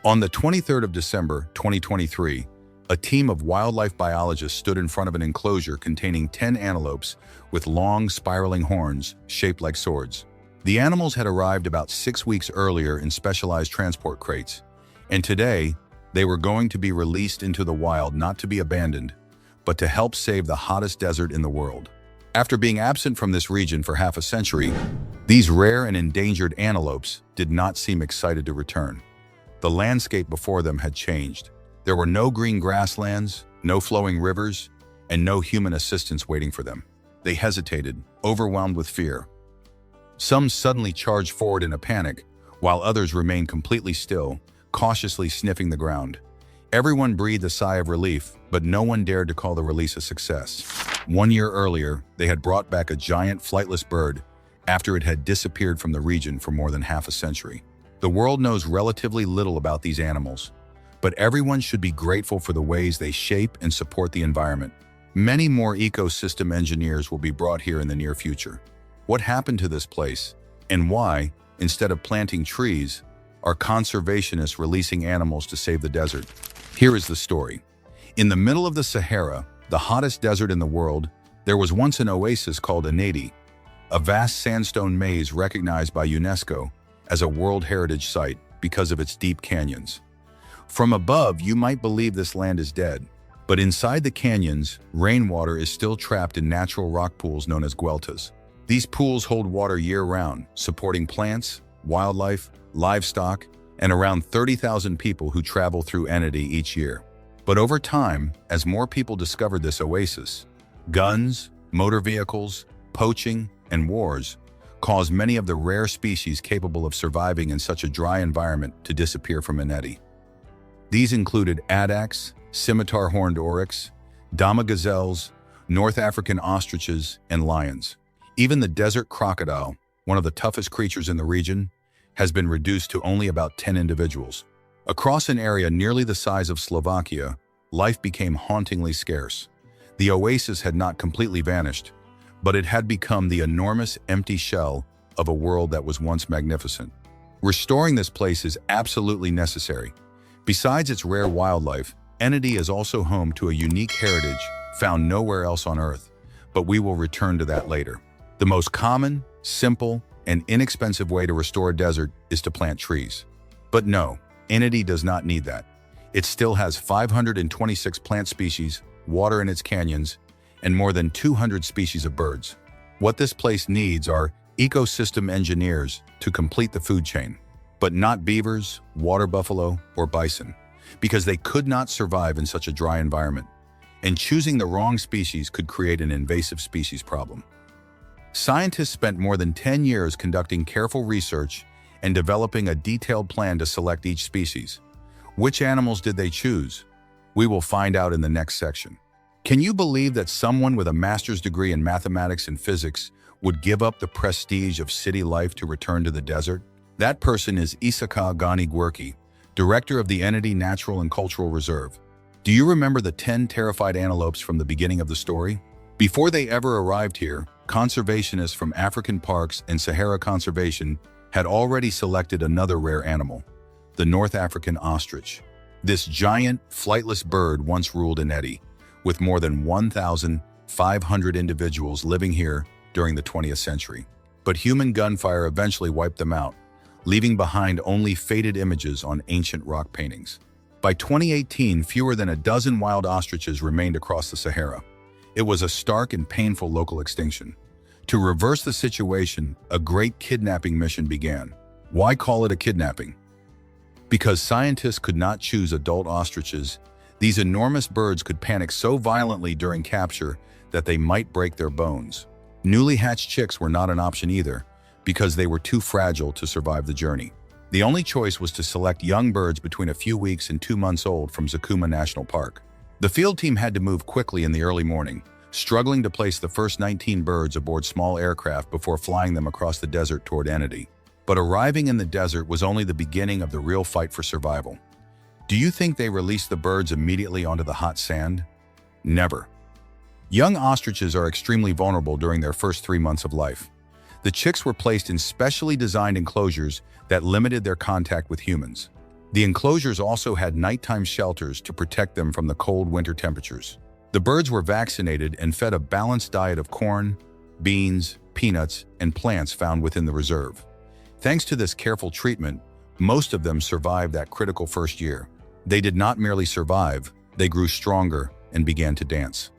On the 23rd of December, 2023, a team of wildlife biologists stood in front of an enclosure containing 10 antelopes with long, spiraling horns shaped like swords. The animals had arrived about 6 weeks earlier in specialized transport crates, and today they were going to be released into the wild not to be abandoned, but to help save the hottest desert in the world. After being absent from this region for half a century, these rare and endangered antelopes did not seem excited to return. The landscape before them had changed. There were no green grasslands, no flowing rivers, and no human assistance waiting for them. They hesitated, overwhelmed with fear. Some suddenly charged forward in a panic, while others remained completely still, cautiously sniffing the ground. Everyone breathed a sigh of relief, but no one dared to call the release a success. 1 year earlier, they had brought back a giant flightless bird after it had disappeared from the region for more than half a century. The world knows relatively little about these animals, but everyone should be grateful for the ways they shape and support the environment. Many more ecosystem engineers will be brought here in the near future. What happened to this place, and why, instead of planting trees, are conservationists releasing animals to save the desert? Here is the story. In the middle of the Sahara, the hottest desert in the world, there was once an oasis called Ennedi, a vast sandstone maze recognized by UNESCO as a World Heritage Site because of its deep canyons. From above, you might believe this land is dead, but inside the canyons, rainwater is still trapped in natural rock pools known as gueltas. These pools hold water year-round, supporting plants, wildlife, livestock, and around 30,000 people who travel through Ennedi each year. But over time, as more people discovered this oasis, guns, motor vehicles, poaching, and wars caused many of the rare species capable of surviving in such a dry environment to disappear from Ennedi. These included addax, scimitar-horned oryx, dama gazelles, North African ostriches, and lions. Even the desert crocodile, one of the toughest creatures in the region, has been reduced to only about 10 individuals. Across an area nearly the size of Slovakia, life became hauntingly scarce. The oasis had not completely vanished, but it had become the enormous empty shell of a world that was once magnificent. Restoring this place is absolutely necessary. Besides its rare wildlife, Ennedi is also home to a unique heritage found nowhere else on Earth, but we will return to that later. The most common, simple, and inexpensive way to restore a desert is to plant trees. But no, Ennedi does not need that. It still has 526 plant species, water in its canyons, and more than 200 species of birds. What this place needs are ecosystem engineers to complete the food chain, but not beavers, water buffalo, or bison, because they could not survive in such a dry environment, and choosing the wrong species could create an invasive species problem. Scientists spent more than 10 years conducting careful research and developing a detailed plan to select each species. Which animals did they choose? We will find out in the next section. Can you believe that someone with a master's degree in mathematics and physics would give up the prestige of city life to return to the desert? That person is Isaka Gani-Gwerki, director of the Ennedi Natural and Cultural Reserve. Do you remember the 10 terrified antelopes from the beginning of the story? Before they ever arrived here, conservationists from African parks and Sahara Conservation had already selected another rare animal, the North African ostrich. This giant, flightless bird once ruled Ennedi, with more than 1,500 individuals living here during the 20th century. But human gunfire eventually wiped them out, leaving behind only faded images on ancient rock paintings. By 2018, fewer than a dozen wild ostriches remained across the Sahara. It was a stark and painful local extinction. To reverse the situation, a great kidnapping mission began. Why call it a kidnapping? Because scientists could not choose adult ostriches, these enormous birds could panic so violently during capture that they might break their bones. Newly hatched chicks were not an option either, because they were too fragile to survive the journey. The only choice was to select young birds between a few weeks and 2 months old from Zakuma National Park. The field team had to move quickly in the early morning, struggling to place the first 19 birds aboard small aircraft before flying them across the desert toward Ennedi. But arriving in the desert was only the beginning of the real fight for survival. Do you think they released the birds immediately onto the hot sand? Never. Young ostriches are extremely vulnerable during their first 3 months of life. The chicks were placed in specially designed enclosures that limited their contact with humans. The enclosures also had nighttime shelters to protect them from the cold winter temperatures. The birds were vaccinated and fed a balanced diet of corn, beans, peanuts, and plants found within the reserve. Thanks to this careful treatment, most of them survived that critical first year. They did not merely survive, they grew stronger and began to dance.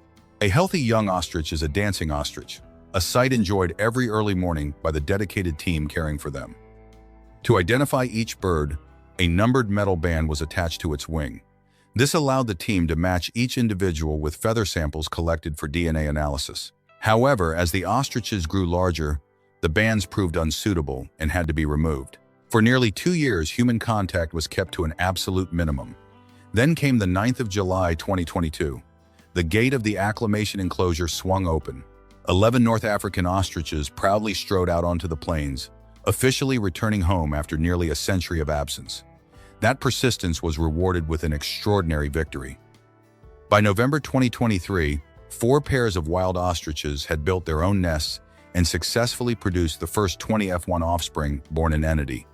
A healthy young ostrich is a dancing ostrich, a sight enjoyed every early morning by the dedicated team caring for them. To identify each bird, a numbered metal band was attached to its wing. This allowed the team to match each individual with feather samples collected for DNA analysis. However, as the ostriches grew larger, the bands proved unsuitable and had to be removed. For nearly 2 years, human contact was kept to an absolute minimum. Then came the 9th of July 2022. The gate of the acclimation enclosure swung open. 11 North African ostriches proudly strode out onto the plains, officially returning home after nearly a century of absence. That persistence was rewarded with an extraordinary victory. By November 2023, 4 pairs of wild ostriches had built their own nests and successfully produced the first 20 F1 offspring born in Ennedi,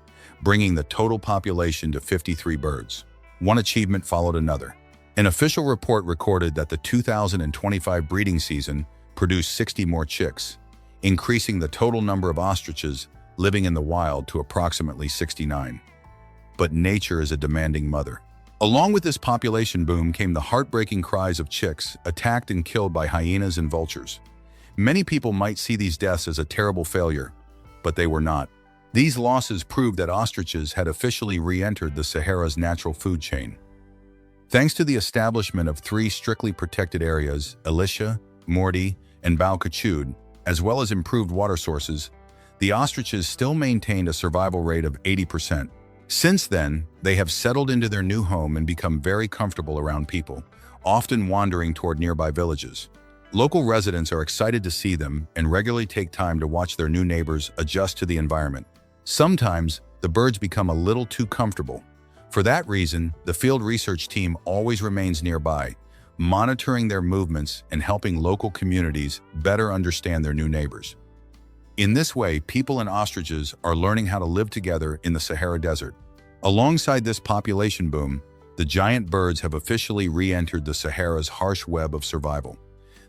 bringing the total population to 53 birds. One achievement followed another. An official report recorded that the 2025 breeding season produced 60 more chicks, increasing the total number of ostriches living in the wild to approximately 69. But nature is a demanding mother. Along with this population boom came the heartbreaking cries of chicks attacked and killed by hyenas and vultures. Many people might see these deaths as a terrible failure, but they were not. These losses proved that ostriches had officially re-entered the Sahara's natural food chain. Thanks to the establishment of 3 strictly protected areas, Elisha, Mordi, and Bao Kachud, as well as improved water sources, the ostriches still maintained a survival rate of 80%. Since then, they have settled into their new home and become very comfortable around people, often wandering toward nearby villages. Local residents are excited to see them and regularly take time to watch their new neighbors adjust to the environment. Sometimes, the birds become a little too comfortable. For that reason, the field research team always remains nearby, monitoring their movements and helping local communities better understand their new neighbors. In this way, people and ostriches are learning how to live together in the Sahara Desert. Alongside this population boom, the giant birds have officially re-entered the Sahara's harsh web of survival.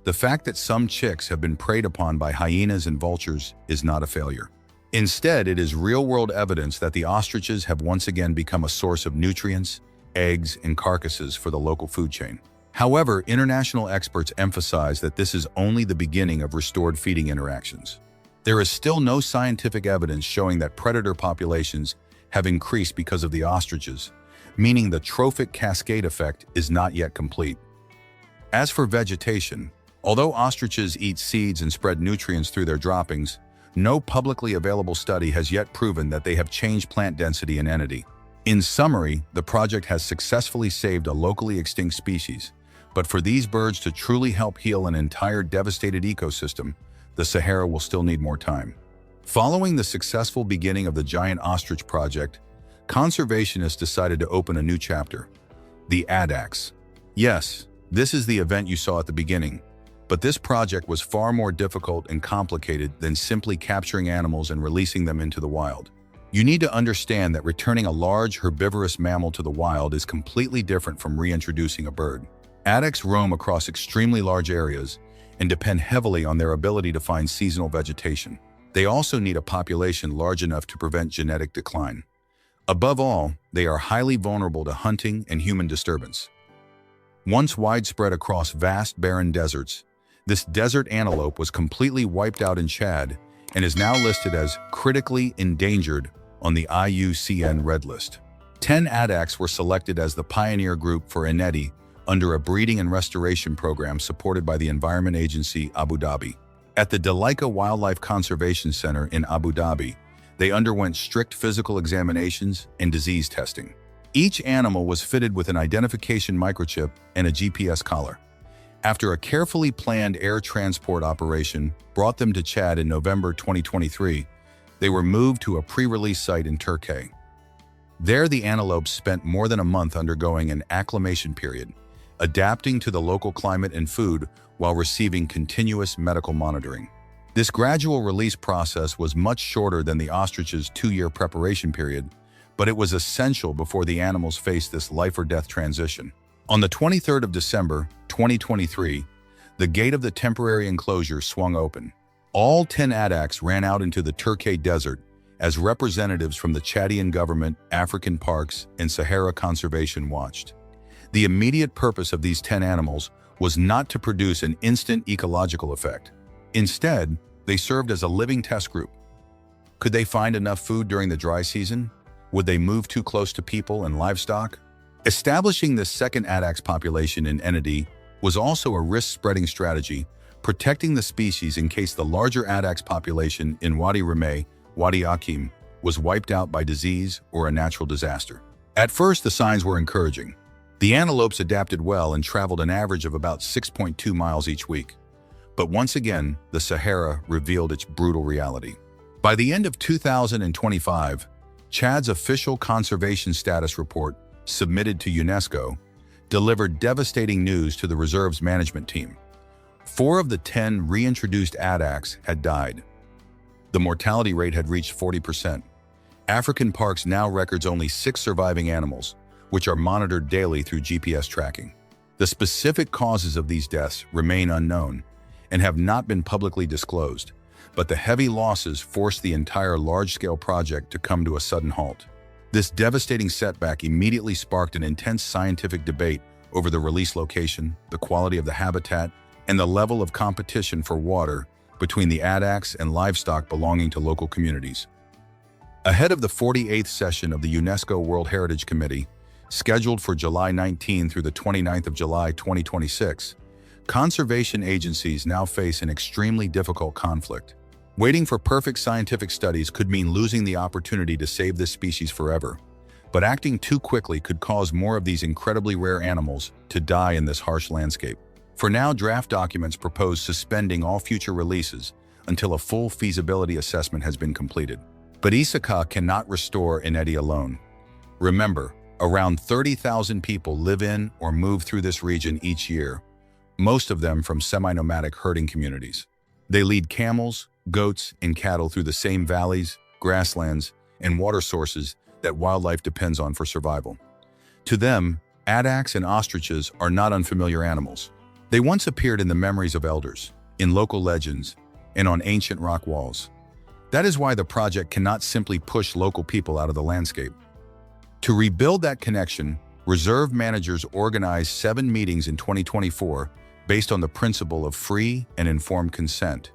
The fact that some chicks have been preyed upon by hyenas and vultures is not a failure. Instead, it is real-world evidence that the ostriches have once again become a source of nutrients, eggs, and carcasses for the local food chain. However, international experts emphasize that this is only the beginning of restored feeding interactions. There is still no scientific evidence showing that predator populations have increased because of the ostriches, meaning the trophic cascade effect is not yet complete. As for vegetation, although ostriches eat seeds and spread nutrients through their droppings, no publicly available study has yet proven that they have changed plant density in Ennedi. In summary, the project has successfully saved a locally extinct species, but for these birds to truly help heal an entire devastated ecosystem, the Sahara will still need more time. Following the successful beginning of the giant ostrich project, conservationists decided to open a new chapter, the addax. Yes, this is the event you saw at the beginning, but this project was far more difficult and complicated than simply capturing animals and releasing them into the wild. You need to understand that returning a large herbivorous mammal to the wild is completely different from reintroducing a bird. Addax roam across extremely large areas and depend heavily on their ability to find seasonal vegetation. They also need a population large enough to prevent genetic decline. Above all, they are highly vulnerable to hunting and human disturbance. Once widespread across vast barren deserts, this desert antelope was completely wiped out in Chad and is now listed as critically endangered on the IUCN Red List. 10 addax were selected as the pioneer group for Ennedi under a breeding and restoration program supported by the Environment Agency Abu Dhabi. At the Dalika Wildlife Conservation Center in Abu Dhabi, they underwent strict physical examinations and disease testing. Each animal was fitted with an identification microchip and a GPS collar. After a carefully planned air transport operation brought them to Chad in November 2023, they were moved to a pre-release site in Turkey. There, the antelopes spent more than a month undergoing an acclimation period, adapting to the local climate and food while receiving continuous medical monitoring. This gradual release process was much shorter than the ostrich's 2-year preparation period, but it was essential before the animals faced this life-or-death transition. On the 23rd of December, 2023, the gate of the temporary enclosure swung open. All 10 addax ran out into the Turkey Desert as representatives from the Chadian government, African parks, and Sahara Conservation watched. The immediate purpose of these 10 animals was not to produce an instant ecological effect. Instead, they served as a living test group. Could they find enough food during the dry season? Would they move too close to people and livestock? Establishing this second addax population in Ennedi was also a risk-spreading strategy, protecting the species in case the larger addax population in Wadi Rimeh, Wadi Akim, was wiped out by disease or a natural disaster. At first, the signs were encouraging. The antelopes adapted well and traveled an average of about 6.2 miles each week. But once again, the Sahara revealed its brutal reality. By the end of 2025, Chad's official conservation status report, submitted to UNESCO, delivered devastating news to the reserve's management team. 4 of the 10 reintroduced addax had died. The mortality rate had reached 40%. African parks now records only 6 surviving animals, which are monitored daily through GPS tracking. The specific causes of these deaths remain unknown and have not been publicly disclosed, but the heavy losses forced the entire large-scale project to come to a sudden halt. This devastating setback immediately sparked an intense scientific debate over the release location, the quality of the habitat, and the level of competition for water between the addax and livestock belonging to local communities. Ahead of the 48th session of the UNESCO World Heritage Committee, scheduled for July 19 through the 29th of July 2026, conservation agencies now face an extremely difficult conflict. Waiting for perfect scientific studies could mean losing the opportunity to save this species forever, but acting too quickly could cause more of these incredibly rare animals to die in this harsh landscape. For now, draft documents propose suspending all future releases until a full feasibility assessment has been completed. But Isaka cannot restore Ennedi alone. Remember, around 30,000 people live in or move through this region each year, most of them from semi-nomadic herding communities. They lead camels, goats, and cattle through the same valleys, grasslands, and water sources that wildlife depends on for survival. To them, addax and ostriches are not unfamiliar animals. They once appeared in the memories of elders, in local legends, and on ancient rock walls. That is why the project cannot simply push local people out of the landscape. To rebuild that connection, reserve managers organized 7 meetings in 2024 based on the principle of free and informed consent,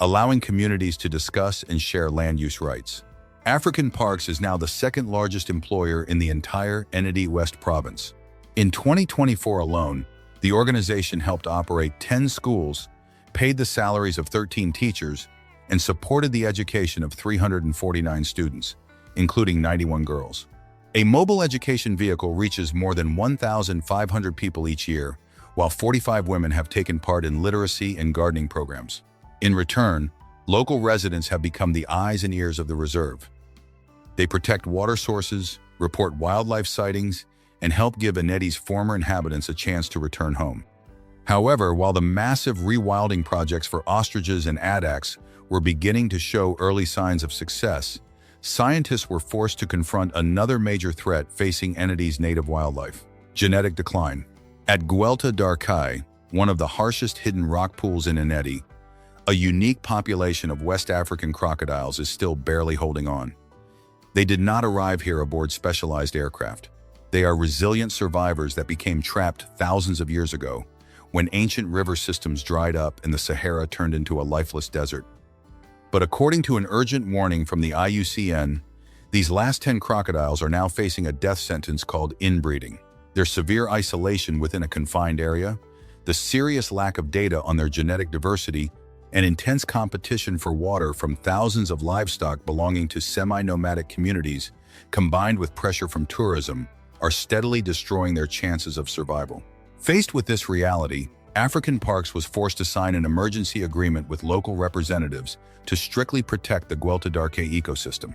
allowing communities to discuss and share land use rights. African Parks is now the second largest employer in the entire Ennedi West province. In 2024 alone, the organization helped operate 10 schools, paid the salaries of 13 teachers, and supported the education of 349 students, including 91 girls. A mobile education vehicle reaches more than 1,500 people each year, while 45 women have taken part in literacy and gardening programs. In return, local residents have become the eyes and ears of the reserve. They protect water sources, report wildlife sightings, and help give Ennedi's former inhabitants a chance to return home. However, while the massive rewilding projects for ostriches and addax were beginning to show early signs of success, scientists were forced to confront another major threat facing Ennedi's native wildlife: genetic decline. At Guelta d'Arkai, one of the harshest hidden rock pools in Ennedi, a unique population of West African crocodiles is still barely holding on. They did not arrive here aboard specialized aircraft. They are resilient survivors that became trapped thousands of years ago, when ancient river systems dried up and the Sahara turned into a lifeless desert. But according to an urgent warning from the IUCN, these last 10 crocodiles are now facing a death sentence called inbreeding. Their severe isolation within a confined area, the serious lack of data on their genetic diversity, and intense competition for water from thousands of livestock belonging to semi-nomadic communities, combined with pressure from tourism, are steadily destroying their chances of survival. Faced with this reality, African Parks was forced to sign an emergency agreement with local representatives to strictly protect the Guelta d'Arkai ecosystem.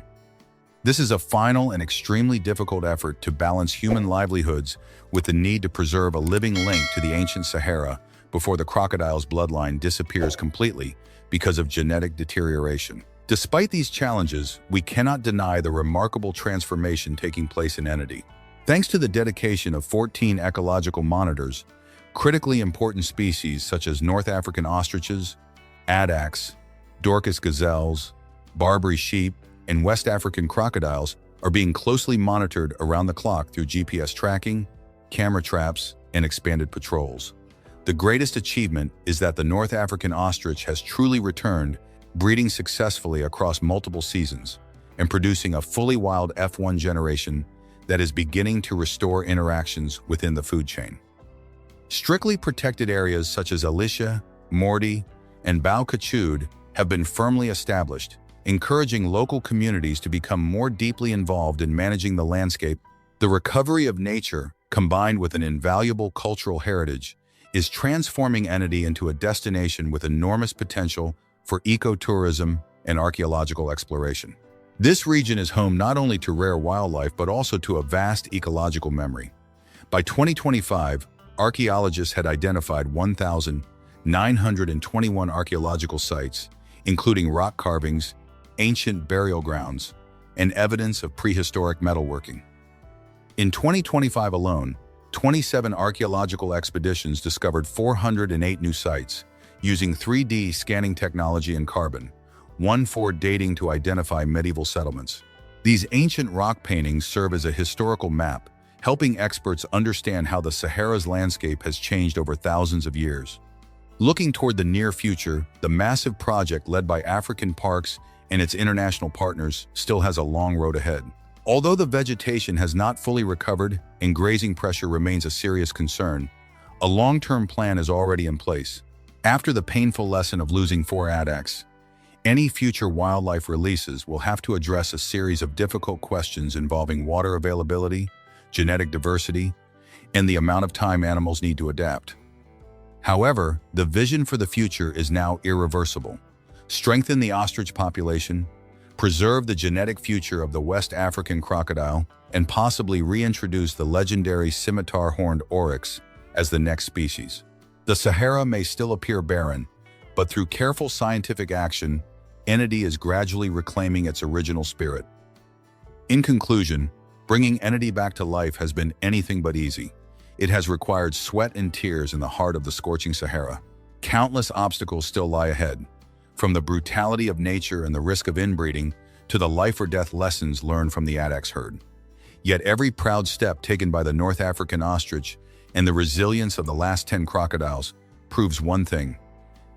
This is a final and extremely difficult effort to balance human livelihoods with the need to preserve a living link to the ancient Sahara before the crocodile's bloodline disappears completely because of genetic deterioration. Despite these challenges, we cannot deny the remarkable transformation taking place in Ennedi. Thanks to the dedication of 14 ecological monitors, critically important species such as North African ostriches, addax, Dorcas gazelles, Barbary sheep, and West African crocodiles are being closely monitored around the clock through GPS tracking, camera traps, and expanded patrols. The greatest achievement is that the North African ostrich has truly returned, breeding successfully across multiple seasons and producing a fully wild F1 generation that is beginning to restore interactions within the food chain. Strictly protected areas such as Alicia, Morty, and Bao Kachud have been firmly established, encouraging local communities to become more deeply involved in managing the landscape. The recovery of nature, combined with an invaluable cultural heritage, is transforming Ennedi into a destination with enormous potential for ecotourism and archaeological exploration. This region is home not only to rare wildlife but also to a vast ecological memory. By 2025, archaeologists had identified 1,921 archaeological sites, including rock carvings, ancient burial grounds, and evidence of prehistoric metalworking. In 2025 alone, 27 archaeological expeditions discovered 408 new sites, using 3D scanning technology and carbon, 1,4 dating to identify medieval settlements. These ancient rock paintings serve as a historical map, helping experts understand how the Sahara's landscape has changed over thousands of years. Looking toward the near future, the massive project led by African Parks and its international partners still has a long road ahead. Although the vegetation has not fully recovered and grazing pressure remains a serious concern, a long-term plan is already in place. After the painful lesson of losing 4 addax, any future wildlife releases will have to address a series of difficult questions involving water availability, genetic diversity, and the amount of time animals need to adapt. However, the vision for the future is now irreversible. Strengthen the ostrich population, preserve the genetic future of the West African crocodile, and possibly reintroduce the legendary scimitar-horned oryx as the next species. The Sahara may still appear barren, but through careful scientific action, Ennedi is gradually reclaiming its original spirit. In conclusion, bringing Ennedi back to life has been anything but easy. It has required sweat and tears in the heart of the scorching Sahara. Countless obstacles still lie ahead, from the brutality of nature and the risk of inbreeding to the life-or-death lessons learned from the addax herd. Yet every proud step taken by the North African ostrich and the resilience of the last 10 crocodiles proves one thing: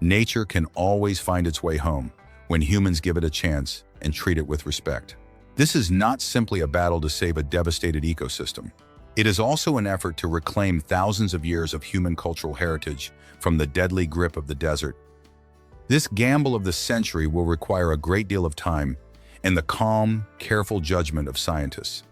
nature can always find its way home when humans give it a chance and treat it with respect. This is not simply a battle to save a devastated ecosystem. It is also an effort to reclaim thousands of years of human cultural heritage from the deadly grip of the desert. This gamble of the century will require a great deal of time and the calm, careful judgment of scientists.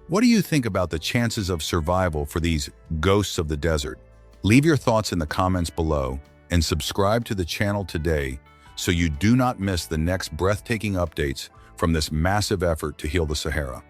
What do you think about the chances of survival for these ghosts of the desert? Leave your thoughts in the comments below and subscribe to the channel today so you do not miss the next breathtaking updates from this massive effort to heal the Sahara.